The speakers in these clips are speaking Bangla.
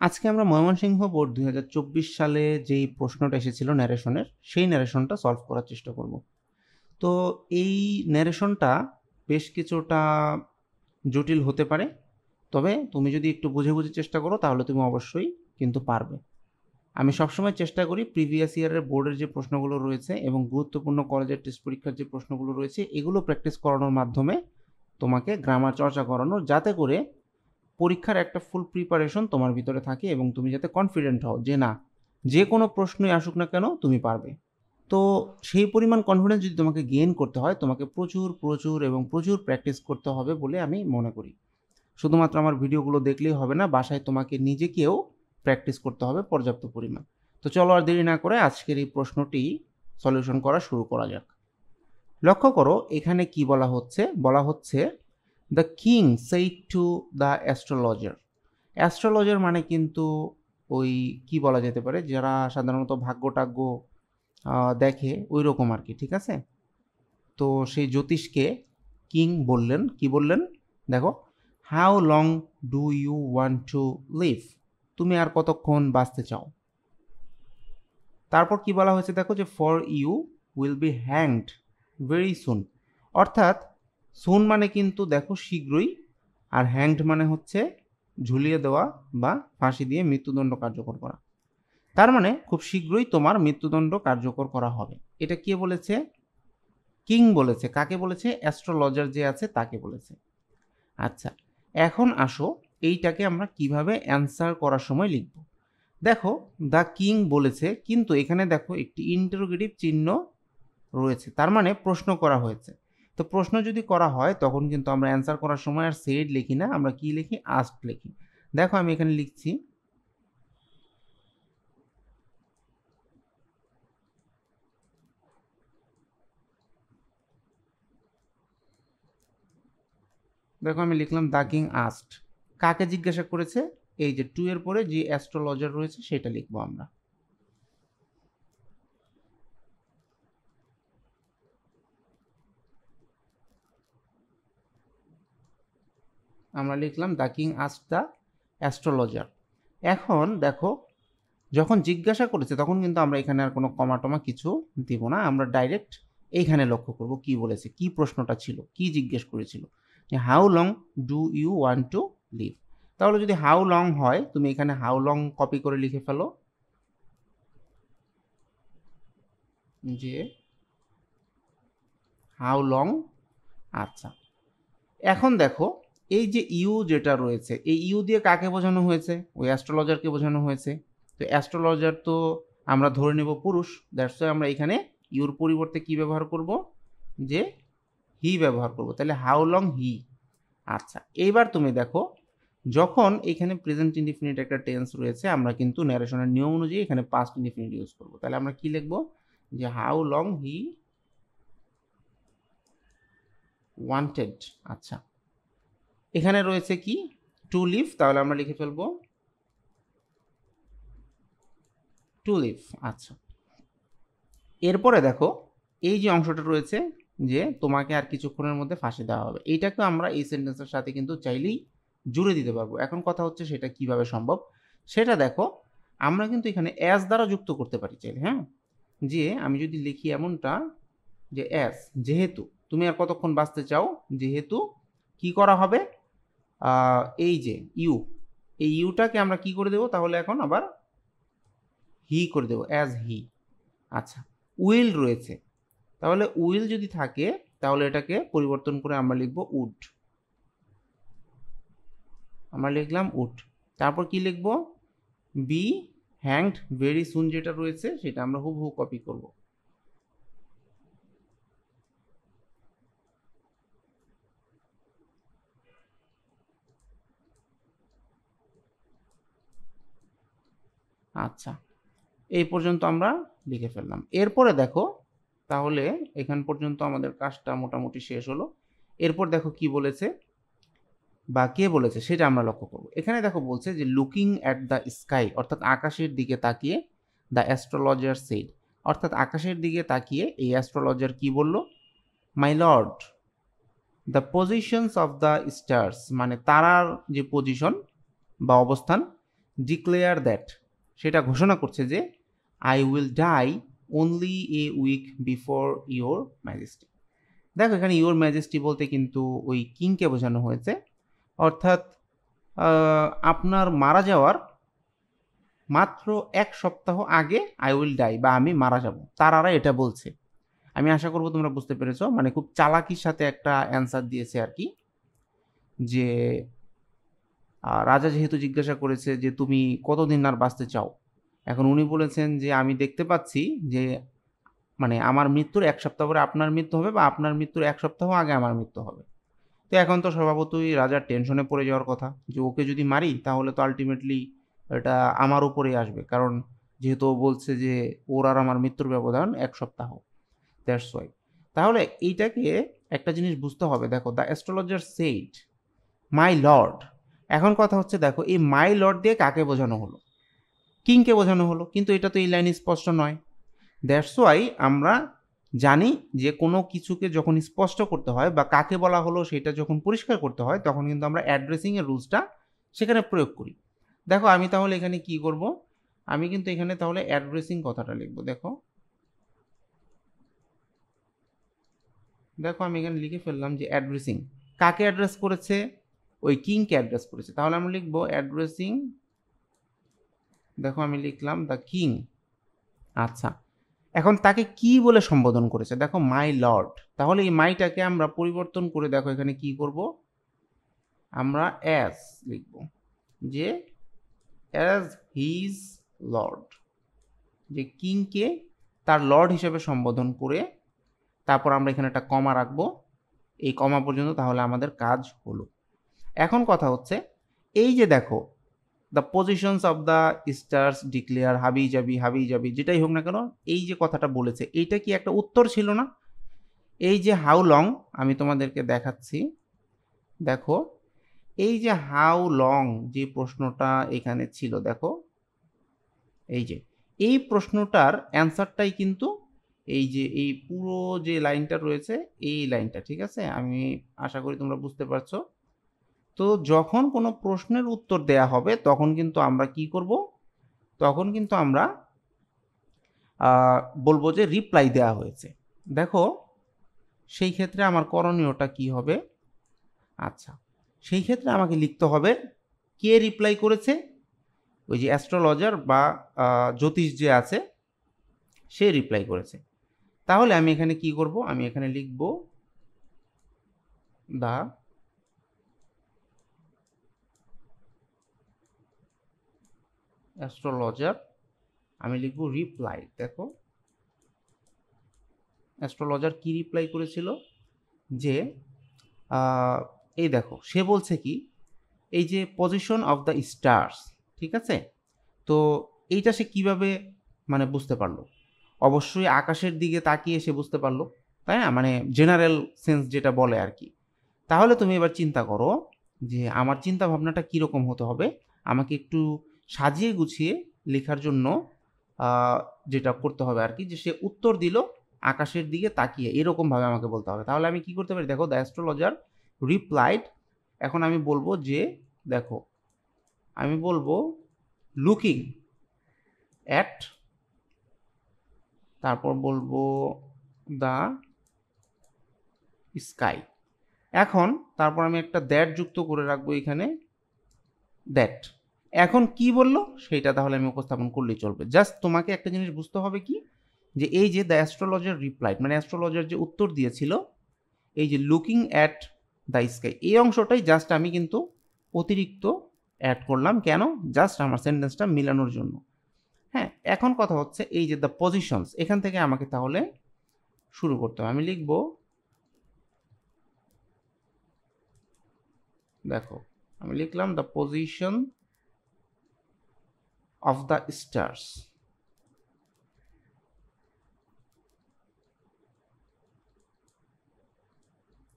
আজকে আমরা ময়মনসিংহ বোর্ড ২০২৪ সালে যেই প্রশ্নটা এসেছিল ন্যারেশনের, সেই ন্যারেশনটা সলভ করার চেষ্টা করব। তো এই ন্যারেশনটা বেশ কিছুটা জটিল হতে পারে, তবে তুমি যদি একটু বুঝে বুঝে চেষ্টা করো তাহলে তুমি অবশ্যই কিন্তু পারবে। আমি সবসময় চেষ্টা করি প্রিভিয়াস ইয়ারের বোর্ডের যে প্রশ্নগুলো রয়েছে এবং গুরুত্বপূর্ণ কলেজের টেস্ট পরীক্ষার যে প্রশ্নগুলো রয়েছে এগুলো প্র্যাকটিস করানোর মাধ্যমে তোমাকে গ্রামার চর্চা করানোর, যাতে করে পরীক্ষার একটা ফুল প্রিপারেশন তোমার ভিতরে থাকে এবং তুমি যাতে কনফিডেন্ট হও যে না, যে কোনো প্রশ্নই আসুক না কেন তুমি পারবে। তো সেই পরিমাণ কনফিডেন্স যদি তোমাকে গেইন করতে হয়, তোমাকে প্রচুর প্রচুর এবং প্রচুর প্র্যাকটিস করতে হবে বলে আমি মনে করি। শুধুমাত্র আমার ভিডিওগুলো দেখলেই হবে না, বাসায় তোমাকে নিজেকেও প্র্যাকটিস করতে হবে পর্যাপ্ত পরিমাণ। তো চলো আর দেরি না করে আজকের এই প্রশ্নটি সলিউশন করা শুরু করা যাক। লক্ষ্য করো এখানে কি বলা হচ্ছে the king said to the astrologer. Astrologer মানে কিন্তু ওই কি বলা যেতে পারে, যারা সাধারণত ভাগ্য টাগ্য দেখে ওই রকম আর কি, ঠিক আছে। তো সেই জ্যোতিষকে কিং বললেন, কি বললেন দেখো, how long do you want to live, তুমি আর কতক্ষণ বাঁচতে চাও। তারপর কি বলা হয়েছে দেখো, যে for you will be hanged very soon. অর্থাৎ সুন মানে কিন্তু দেখো শীঘ্রই, আর হ্যাংড মানে হচ্ছে ঝুলিয়ে দেওয়া বা ফাঁসি দিয়ে মৃত্যুদণ্ড কার্যকর করা। তার মানে খুব শীঘ্রই তোমার মৃত্যুদণ্ড কার্যকর করা হবে। এটা কে বলেছে? কিং বলেছে। কাকে বলেছে? অ্যাস্ট্রোলজার যে আছে তাকে বলেছে। আচ্ছা, এখন আসো এইটাকে আমরা কিভাবে অ্যান্সার করার সময় লিখব। দেখো দ্য কিং বলেছে, কিন্তু এখানে দেখো একটি ইন্টারোগেটিভ চিহ্ন রয়েছে, তার মানে প্রশ্ন করা হয়েছে। তো প্রশ্ন যদি করা হয় তখন কিন্তু আমরা অ্যান্সার করার সময় আর সেড লিখি না, আমরা কি লিখি? আস্কড লিখি। দেখো আমি এখানে লিখছি দেখো আমি লিখলাম দ্য কিং আস্কড। কাকে জিজ্ঞাসা করেছে? এই যে টু এর পরে যে অ্যাস্ট্রোলজার রয়েছে সেটা লিখবো আমরা। আমরা লিখলাম the king asked the astrologer. এখন দেখো যখন জিজ্ঞাসা করেছে তখন কিন্তু আমরা এখানে আর কোনো কমা টমা কিছু দিব না, আমরা ডাইরেক্ট এইখানে লক্ষ্য করব কি বলেছে, কি প্রশ্নটা ছিল, কি জিজ্ঞেস করেছিল, যে how long do you want to live. তাহলে যদি হাউ লং হয় তুমি এখানে হাউ লং কপি করে লিখে ফেলো, যে হাউ লং। আচ্ছা, এখন দেখো এই যে ইউ যেটা রয়েছে, এই ইউ দিয়ে কাকে বোঝানো হয়েছে? ওই অ্যাস্ট্রোলজারকে বোঝানো হয়েছে। তো অ্যাস্ট্রোলজার তো আমরা ধরে নেব পুরুষ, দ্যাটস ওয়াই আমরা এখানে ইউর পরিবর্তে কি ব্যবহার করব? যে হি ব্যবহার করব। তাহলে হাউ লং হি। আচ্ছা, এইবার তুমি দেখো যখন এখানে প্রেজেন্ট ইনডিফিনিট একটা টেন্স রয়েছে, আমরা কিন্তু ন্যারেশনের নিয়ম অনুযায়ী এখানে পাস্ট ইনডিফিনিট ইউজ করব। তাহলে আমরা কি লিখব? যে হাউ লং হি ওয়ান্টেড। আচ্ছা, এখানে রয়েছে কি? To live. তাহলে আমরা লিখে ফেলবো টু লিভ। আচ্ছা, এরপরে দেখো এই যে অংশটা রয়েছে, যে তোমাকে আর কিছুক্ষণের মধ্যে ফাঁসি দেওয়া হবে, এইটাকে আমরা এই সেন্টেন্সের সাথে কিন্তু চাইলেই জুড়ে দিতে পারবো। এখন কথা হচ্ছে সেটা কিভাবে সম্ভব সেটা দেখো, আমরা কিন্তু এখানে অ্যাজ দ্বারা যুক্ত করতে পারি চাইলে। হ্যাঁ, যে আমি যদি লিখি এমনটা, যে অ্যাজ, যেহেতু তুমি আর কতক্ষণ বাঁচতে চাও, যেহেতু কি করা হবে, এই যে ইউ, এই ইউটাকে আমরা কি করে দেবো তাহলে এখন আবার হি করে দেবো, অ্যাজ হি। আচ্ছা, উইল রয়েছে, তাহলে উইল যদি থাকে তাহলে এটাকে পরিবর্তন করে আমরা লিখব উড। আমরা লিখলাম উড। তারপর কি লিখব? বি হ্যাংড ভেরি সুন যেটা রয়েছে সেটা আমরা হুবহু কপি করব। আচ্ছা, এই পর্যন্ত আমরা লিখে ফেললাম। এরপরে দেখো তাহলে এখান পর্যন্ত আমাদের কাজটা মোটামুটি শেষ হলো। এরপর দেখো কি বলেছে বা কে বলেছে সেটা আমরা লক্ষ্য করব। এখানে দেখো বলছে যে লুকিং অ্যাট দ্য স্কাই, অর্থাৎ আকাশের দিকে তাকিয়ে, দ্য অ্যাস্ট্রোলজার সেড, অর্থাৎ আকাশের দিকে তাকিয়ে এই অ্যাস্ট্রোলজার কি বলল? My lord, the positions of the stars, মানে তারার যে পজিশন বা অবস্থান, ডিক্লেয়ার দ্যাট, সেটা ঘোষণা করছে যে I will die only a week before your majesty. দেখো এখানে ইওর ম্যাজেস্টি বলতে কিন্তু ওই কিংকে বোঝানো হয়েছে, অর্থাৎ আপনার মারা যাওয়ার মাত্র 1 সপ্তাহ আগে আই উইল ডাই, বা আমি মারা যাব, তারা এটা বলছে। আমি আশা করবো তোমরা বুঝতে পেরেছো, মানে খুব চালাকির সাথে একটা অ্যান্সার দিয়েছে আর কি, যে রাজা যেহেতু জিজ্ঞাসা করেছে যে তুমি কতদিন আর বাঁচতে চাও, এখন উনি বলেছেন যে আমি দেখতে পাচ্ছি যে মানে আমার মৃত্যুর 1 সপ্তাহ পরে আপনার মৃত্যু হবে, বা আপনার মৃত্যুর 1 সপ্তাহ আগে আমার মৃত্যু হবে। তো এখন তো স্বভাবতই রাজার টেনশনে পড়ে যাওয়ার কথা, যে ওকে যদি মারি তাহলে তো আলটিমেটলি এটা আমার উপরেই আসবে, কারণ যেহেতু ও বলছে যে ওর আর আমার মৃত্যুর ব্যবধান 1 সপ্তাহ, দ্যাটস ওয়াই। তাহলে এইটাকে একটা জিনিস বুঝতে হবে, দেখো the astrologer said my lord. এখন কথা হচ্ছে দেখো এই মাই লর্ড দিয়ে কাকে বোঝানো হলো? কিংকে বোঝানো হলো, কিন্তু এটা তো এই লাইনে স্পষ্ট নয়। দ্যাটস ওয়াই আমরা জানি যে কোনো কিছুকে যখন স্পষ্ট করতে হয় বা কাকে বলা হলো সেটা যখন পরিষ্কার করতে হয়, তখন কিন্তু আমরা অ্যাড্রেসিংয়ের রুলসটা সেখানে প্রয়োগ করি। দেখো আমি তাহলে এখানে কি করব, আমি কিন্তু এখানে তাহলে অ্যাড্রেসিং কথাটা লিখবো। দেখো দেখো আমি এখানে লিখে ফেললাম যে অ্যাড্রেসিং কাকে অ্যাড্রেস করেছে, ওই কিংকে অ্যাড্রেস করেছে। তাহলে আমরা লিখবো অ্যাড্রেসিং, দেখো আমি লিখলাম দ্য কিং। আচ্ছা, এখন তাকে কি বলে সম্বোধন করেছে, দেখো মাই লর্ড। তাহলে এই মাইটাকে আমরা পরিবর্তন করে দেখো এখানে কি করব, আমরা অ্যাজ লিখব, যে অ্যাজ হিজ লর্ড, যে কিংকে তার লর্ড হিসেবে সম্বোধন করে তারপর আমরা এখানে একটা কমা রাখবো, এই কমা পর্যন্ত, তাহলে আমাদের কাজ হলো। এখন কথা হচ্ছে এই যে দেখো the positions of the stars declare হাবি যাবি যেটাই হোক না কেন, এই যে কথাটা বলেছে এইটা কি একটা উত্তর ছিল না? এই যে হাউ লং, আমি তোমাদেরকে দেখাচ্ছি, দেখো এই যে হাউ লং যে প্রশ্নটা এখানে ছিল, দেখো এই যে এই প্রশ্নটার অ্যান্সারটাই কিন্তু এই যে এই পুরো যে লাইনটা রয়েছে এই লাইনটা, ঠিক আছে? আমি আশা করি তোমরা বুঝতে পারছো। তো যখন কোনো প্রশ্নের উত্তর দেয়া হবে তখন কিন্তু আমরা কি করব, তখন কিন্তু আমরা বলবো যে রিপ্লাই দেয়া হয়েছে। দেখো সেই ক্ষেত্রে আমার করণীয়টা কি হবে? আচ্ছা, সেই ক্ষেত্রে আমাকে লিখতে হবে কে রিপ্লাই করেছে, ওই যে অ্যাস্ট্রোলজার বা জ্যোতিষ যে আছে সে রিপ্লাই করেছে। তাহলে আমি এখানে কি করব, আমি এখানে লিখব দা অ্যাস্ট্রোলজার, আমি লিখব রিপ্লাই। দেখো অ্যাস্ট্রোলজার কি রিপ্লাই করেছিল, যে এই দেখো সে বলছে কি, এই যে পজিশন অফ দ্য স্টার্স, ঠিক আছে? তো এইটা সে কিভাবে মানে বুঝতে পারলো? অবশ্যই আকাশের দিকে তাকিয়ে সে বুঝতে পারলো, তাই না? মানে জেনারেল সেন্স যেটা বলে আর কি। তাহলে তুমি এবার চিন্তা করো যে আমার চিন্তা ভাবনাটা কীরকম হতে হবে, আমাকে একটু সাজিয়ে গুছিয়ে লেখার জন্য যেটা করতে হবে আর কি, যে সে উত্তর দিল আকাশের দিকে তাকিয়ে, এরকমভাবে আমাকে বলতে হবে। তাহলে আমি কি করতে পারি, দেখো দ্য অ্যাস্ট্রোলজার রিপ্লাইড, এখন আমি বলবো যে দেখো আমি বলবো লুকিং অ্যাট, তারপর বলবো দ্য স্কাই। এখন তারপর আমি একটা দ্যাট যুক্ত করে রাখবো এখানে, দ্যাট। এখন কি বললো সেইটা তাহলে আমি উপস্থাপন করলেই চলবে। জাস্ট তোমাকে একটা জিনিস বুঝতে হবে কি, যে এই যে দ্য অ্যাস্ট্রোলজার রিপ্লাইড, মানে অ্যাস্ট্রোলজার যে উত্তর দিয়েছিল, এই যে লুকিং অ্যাট দ্য স্কাই, এই অংশটাই জাস্ট আমি কিন্তু অতিরিক্ত অ্যাড করলাম। কেন? জাস্ট আমার সেন্টেন্সটা মিলানোর জন্য। হ্যাঁ, এখন কথা হচ্ছে এই যে দ্য পজিশনস, এখান থেকে আমাকে তাহলে শুরু করতে হবে। আমি লিখব, দেখো আমি লিখলাম the position of the stars,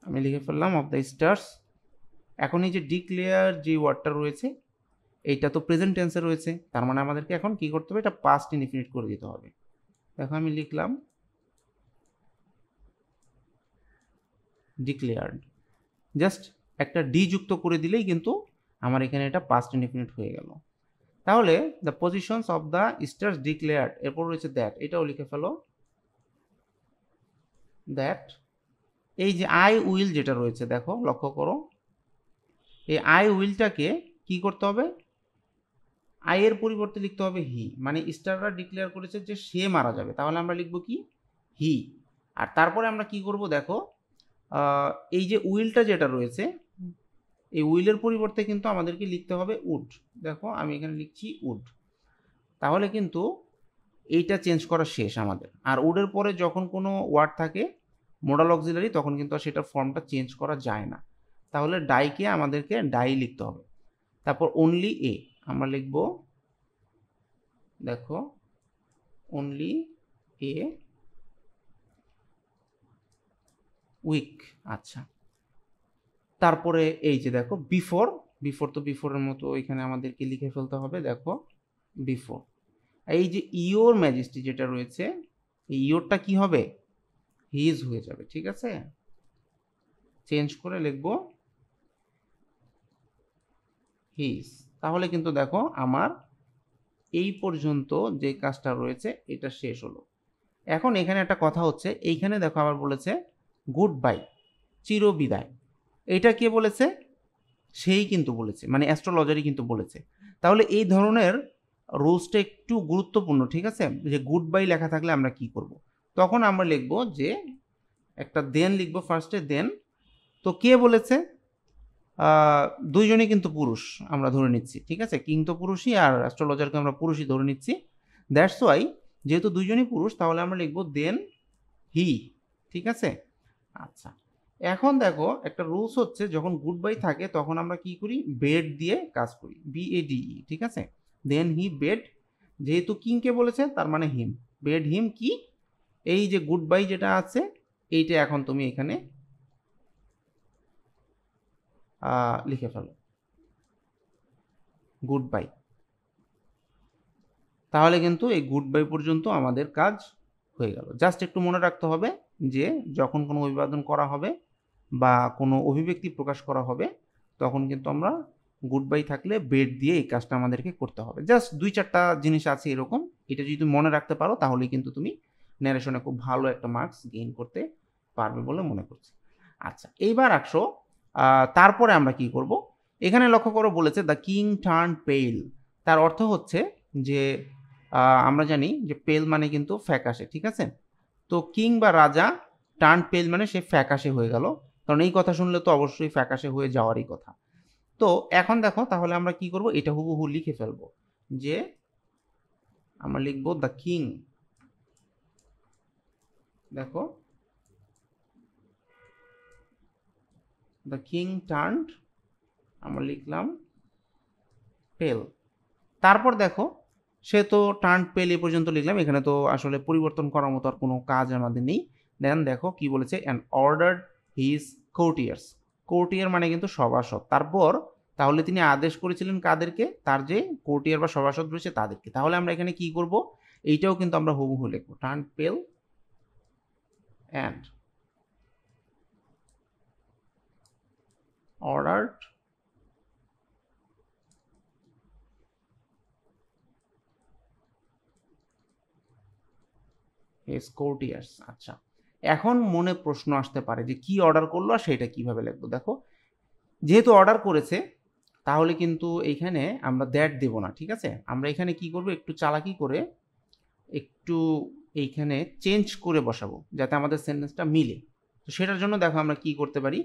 আমি লিখে ফেললাম অফ দ্য স্টার্স। এখন এই যে ডিক্লেয়ার যে ওয়ার্ডটা রয়েছে এইটা তো প্রেজেন্ট টেন্সে রয়েছে, তার মানে আমাদেরকে এখন কি করতে হবে, এটা পাস্ট ইনডিফিনিট করে দিতে হবে। দেখো আমি লিখলাম ডিক্লেয়ার্ড, জাস্ট একটা ডি যুক্ত করে দিলেই কিন্তু আমার এখানে এটা পাস্ট ইনডিফিনিট হয়ে গেল। তাহলে the positions of the stars declared, এরপর রয়েছে দ্যাট, এটাও লিখে ফেলো দ্যাট। এই যে আই উইল যেটা রয়েছে দেখো, লক্ষ্য করো, এই আই উইলটাকে কি করতে হবে, আই এর পরিবর্তে লিখতে হবে হি, মানে স্টাররা ডিক্লেয়ার করেছে যে সে মারা যাবে, তাহলে আমরা লিখবো কি হি। আর তারপরে আমরা কি করব দেখো, এই যে উইলটা যেটা রয়েছে, এই উইলের পরিবর্তে কিন্তু আমাদেরকে লিখতে হবে উড। দেখো আমি এখানে লিখছি উড, তাহলে কিন্তু এইটা চেঞ্জ করা শেষ আমাদের। আর উডের পরে যখন কোনো ওয়ার্ড থাকে মোডাল অক্সিলারি, তখন কিন্তু সেটার ফর্মটা চেঞ্জ করা যায় না, তাহলে ডাইকে আমাদেরকে ডাই লিখতে হবে। তারপর অনলি এ আমরা লিখব, দেখো অনলি এ উইক। আচ্ছা, তারপরে এই যে দেখো বিফোর, বিফোর তো বিফোরের মতো এখানে আমাদেরকে লিখে ফেলতে হবে, দেখো বিফোর। এই যে ইওর ম্যাজেস্টি যেটা রয়েছে, এই ইওরটা কি হবে, হিজ হয়ে যাবে, ঠিক আছে, চেঞ্জ করে লিখব হিজ। তাহলে কিন্তু দেখো আমার এই পর্যন্ত যে কাজটা রয়েছে এটা শেষ হলো। এখন এখানে একটা কথা হচ্ছে, এইখানে দেখো আবার বলেছে গুড বাই, চিরবিদায়। এটা কে বলেছে, সেই কিন্তু বলেছে, মানে অ্যাস্ট্রোলজারই কিন্তু বলেছে। তাহলে এই ধরনের রুলসটা একটু গুরুত্বপূর্ণ, ঠিক আছে, যে গুড বাই লেখা থাকলে আমরা কি করব, তখন আমরা লিখব যে একটা দেন লিখব ফার্স্টে, দেন। তো কে বলেছে, দুইজনই কিন্তু পুরুষ আমরা ধরে নিচ্ছি, ঠিক আছে, কিং তো পুরুষই আর অ্যাস্ট্রোলজারকে আমরা পুরুষই ধরে নিচ্ছি। দ্যাটস ওয়াই যেহেতু দুইজনই পুরুষ, তাহলে আমরা লিখব দেন হি, ঠিক আছে। আচ্ছা, এখন দেখো একটা রুলস হচ্ছে, যখন গুড বাই থাকে তখন আমরা কি করি, বেড দিয়ে কাজ করি, BADE, ঠিক আছে। দেন হি বেড, যেহেতু কিংকে বলেছে তার মানে হিম, বেড হিম কি, এই যে গুড বাই যেটা আছে এইটা এখন তুমি এখানে লিখে ফেলো গুড বাই। তাহলে কিন্তু এই গুড বাই পর্যন্ত আমাদের কাজ হয়ে গেল। জাস্ট একটু মনে রাখতে হবে যে যখন কোনো অভিবাদন করা হবে বা কোনো অভিব্যক্তি প্রকাশ করা হবে, তখন কিন্তু আমরা গুড বাই থাকলে বেড দিয়ে এই কাজটা আমাদেরকে করতে হবে। জাস্ট 2-4টা জিনিস আছে এরকম, এটা যদি তুমি মনে রাখতে পারো তাহলেই কিন্তু তুমি ন্যারেশনে খুব ভালো একটা মার্কস গেইন করতে পারবে বলে মনে করছি। আচ্ছা, এইবার আসো, তারপরে আমরা কি করব, এখানে লক্ষ্য করো বলেছে দ্য কিং টার্ন পেল। তার অর্থ হচ্ছে যে আমরা জানি যে পেল মানে কিন্তু ফ্যাকাশে, ঠিক আছে। তো কিং বা রাজা টার্ন পেল মানে সে ফ্যাকাশে হয়ে গেল, কারণ এই কথা শুনলে তো অবশ্যই ফ্যাকাশে হয়ে যাওয়ারই কথা। তো এখন দেখো তাহলে আমরা কি করব, এটা হুবহু লিখে ফেলবো, যে আমরা লিখবো দ্য কিং, দেখো দ্য কিং টার্নড, আমরা লিখলাম পেল। তারপর দেখো সে তো টার্ন পেল এ পর্যন্ত লিখলাম, এখানে তো আসলে পরিবর্তন করার মতো আর কোনো কাজ আমাদের নেই। দেন দেখো কি বলেছে, অ্যান্ড অর্ডার্ড হিজ কোর্টিয়ার্স, কোর্টিয়ার মানে কিন্তু সভাসদ। তারপর তাহলে তিনি আদেশ করেছিলেন কাদেরকে, তার যে কোর্টিয়ার বা সভাসদ রয়েছে তাদেরকে। তাহলে আমরা এখানে কি করব, এইটাও কিন্তু আমরা হুবহু লিখবো, টার্ন পেল অ্যান্ড অর্ডার্ড হিজ কোর্টিয়ার্স। আচ্ছা, এখন মনে প্রশ্ন আসতে পারে যে কি অর্ডার করলো আর সেটা কিভাবে লিখবো। দেখো যেহেতু অর্ডার করেছে তাহলে কিন্তু এইখানে আমরা দ্যাট দেব না, ঠিক আছে। আমরা এখানে কি করব, একটু চালাকি করে একটু এইখানে চেঞ্জ করে বসাবো যাতে আমাদের সেন্টেন্সটা মিলে। তো সেটার জন্য দেখো আমরা কি করতে পারি,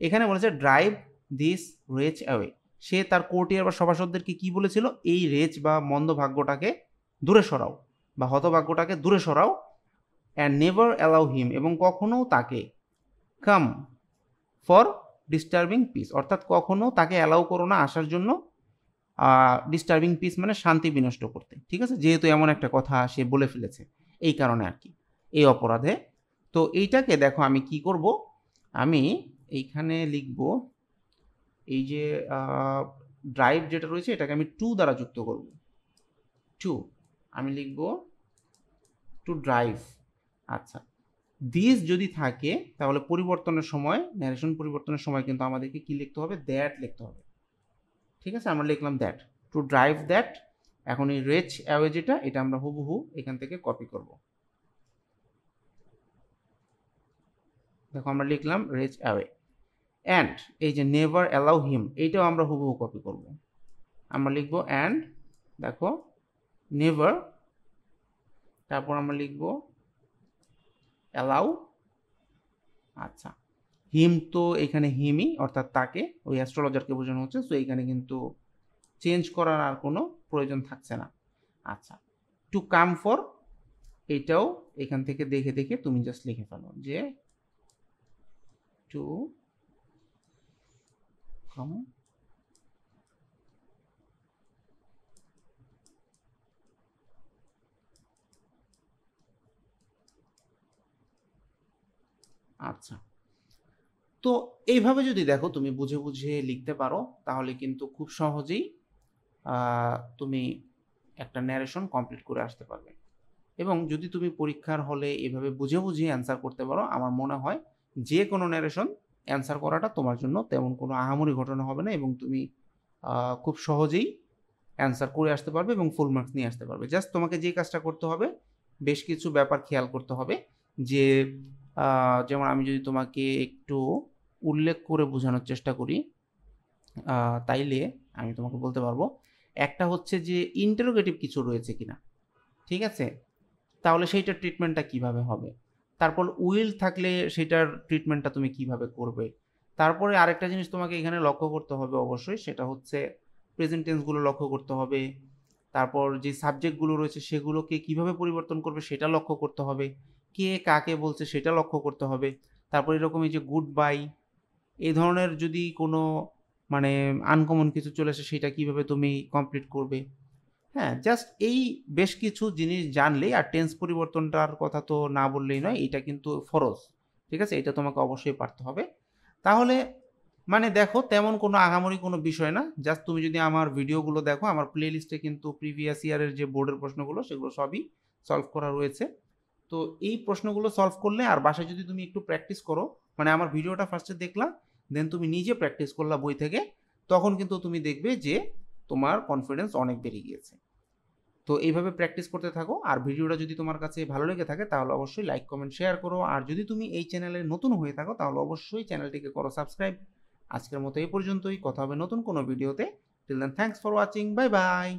এখানে বলেছে ড্রাইভ দিস রেচ অ্যাওয়ে, সে তার কোর্টিয়ার বা সভাসদদেরকে কি বলেছিল, এই রেচ বা মন্দ ভাগ্যটাকে দূরে সরাও বা হতভাগ্যটাকে দূরে সরাও। অ্যান্ড নেভার অ্যালাউ হিম, এবং কখনো তাকে কাম ফর ডিস্টার্বিং পিস, অর্থাৎ কখনো তাকে অ্যালাউ করো না আসার জন্য ডিস্টার্বিং পিস মানে শান্তি বিনষ্ট করতে, ঠিক আছে, যেহেতু এমন একটা কথা সে বলে ফেলেছে এই কারণে আর কি, এই অপরাধে। তো এইটাকে দেখো আমি কি করব, আমি এইখানে লিখব, এই যে ড্রাইভ যেটা রয়েছে এটাকে আমি টু দ্বারা যুক্ত করব, টু, আমি লিখব টু ড্রাইভ। আচ্ছা, দিস যদি থাকে তাহলে পরিবর্তনের সময়, ন্যারেশন পরিবর্তনের সময় কিন্তু আমাদেরকে কি লিখতে হবে, দ্যাট লিখতে হবে, ঠিক আছে। আমরা লিখলাম দ্যাট, টু ড্রাইভ দ্যাট, এখন এই রেচ অ্যাওয়ে যেটা, এটা আমরা হুবহু এখান থেকে কপি করব। দেখো আমরা লিখলাম রেচ অ্যাওয়ে। অ্যান্ড এই যে নেভার অ্যালাউ হিম, এইটাও আমরা হুবহু কপি করব। আমরা লিখব অ্যান্ড, দেখো নেভার, তারপর আমরা লিখব অ্যালাউ। আচ্ছা, হিম তো এখানে হিমই, অর্থাৎ তাকে, ওই অ্যাস্ট্রোলজারকে বোঝানো হচ্ছে, সো এখানে কিন্তু চেঞ্জ করার আর কোনো প্রয়োজন থাকছে না। আচ্ছা, টু কাম ফর, এটাও এখান থেকে দেখে দেখে তুমি জাস্ট লিখে ফেলো যে টু কাম। আচ্ছা, তো এইভাবে যদি দেখো তুমি বুঝে বুঝে লিখতে পারো, তাহলে কিন্তু খুব সহজেই তুমি একটা ন্যারেশন কমপ্লিট করে আসতে পারবে। এবং যদি তুমি পরীক্ষার হলে এভাবে বুঝে বুঝে অ্যান্সার করতে পারো, আমার মনে হয় যে কোনো ন্যারেশন অ্যান্সার করাটা তোমার জন্য তেমন কোনো আহামরি ঘটনা হবে না, এবং তুমি খুব সহজেই অ্যান্সার করে আসতে পারবে এবং ফুল মার্কস নিয়ে আসতে পারবে। জাস্ট তোমাকে যে কাজটা করতে হবে, বেশ কিছু ব্যাপার খেয়াল করতে হবে, যে যেমন আমি যদি তোমাকে একটু উল্লেখ করে বোঝানোর চেষ্টা করি, তাইলে আমি তোমাকে বলতে পারবো, একটা হচ্ছে যে ইন্টারোগেটিভ কিছু রয়েছে কিনা, ঠিক আছে, তাহলে সেইটার ট্রিটমেন্টটা কিভাবে হবে। তারপর উইল থাকলে সেটার ট্রিটমেন্টটা তুমি কিভাবে করবে। তারপরে আরেকটা জিনিস তোমাকে এখানে লক্ষ্য করতে হবে অবশ্যই, সেটা হচ্ছে প্রেজেন্ট টেন্সগুলো লক্ষ্য করতে হবে। তারপর যে সাবজেক্টগুলো রয়েছে সেগুলোকে কিভাবে পরিবর্তন করবে সেটা লক্ষ্য করতে হবে। কে কাকে বলছে সেটা লক্ষ্য করতে হবে। তারপর এরকম এই যে গুড বাই, এই ধরনের যদি কোনো মানে আনকমন কিছু চলে আসে, সেটা কিভাবে তুমি কমপ্লিট করবে। হ্যাঁ, জাস্ট এই বেশ কিছু জিনিস জানলেই, আর টেন্স পরিবর্তনটার কথা তো না বললেই নয়, এটা কিন্তু ফরজ, ঠিক আছে, এটা তোমাকে অবশ্যই পারতে হবে। তাহলে মানে দেখো তেমন কোনো আহামরি কোনো বিষয় না, জাস্ট তুমি যদি আমার ভিডিওগুলো দেখো, আমার প্লে লিস্টে কিন্তু প্রিভিয়াস ইয়ারের যে বোর্ডের প্রশ্নগুলো সেগুলো সবই সলভ করা রয়েছে। তো এই প্রশ্নগুলো সলভ করলে আর বাসায় যদি তুমি একটু প্র্যাকটিস করো, মানে আমার ভিডিওটা ফার্স্টে দেখলা, দেন তুমি নিজে প্র্যাকটিস করলা বই থেকে, তখন কিন্তু তুমি দেখবে যে তোমার কনফিডেন্স অনেক বেড়ে গিয়েছে। তো এইভাবে প্র্যাকটিস করতে থাকো। আর ভিডিওটা যদি তোমার কাছে ভালো লেগে থাকে তাহলে অবশ্যই লাইক কমেন্ট শেয়ার করো। আর যদি তুমি এই চ্যানেলে নতুন হয়ে থাকো তাহলে অবশ্যই চ্যানেলটিকে করো সাবস্ক্রাইব। আজকের মতো এই পর্যন্তই, কথা হবে নতুন কোনো ভিডিওতে। Till then thanks for watching, bye by.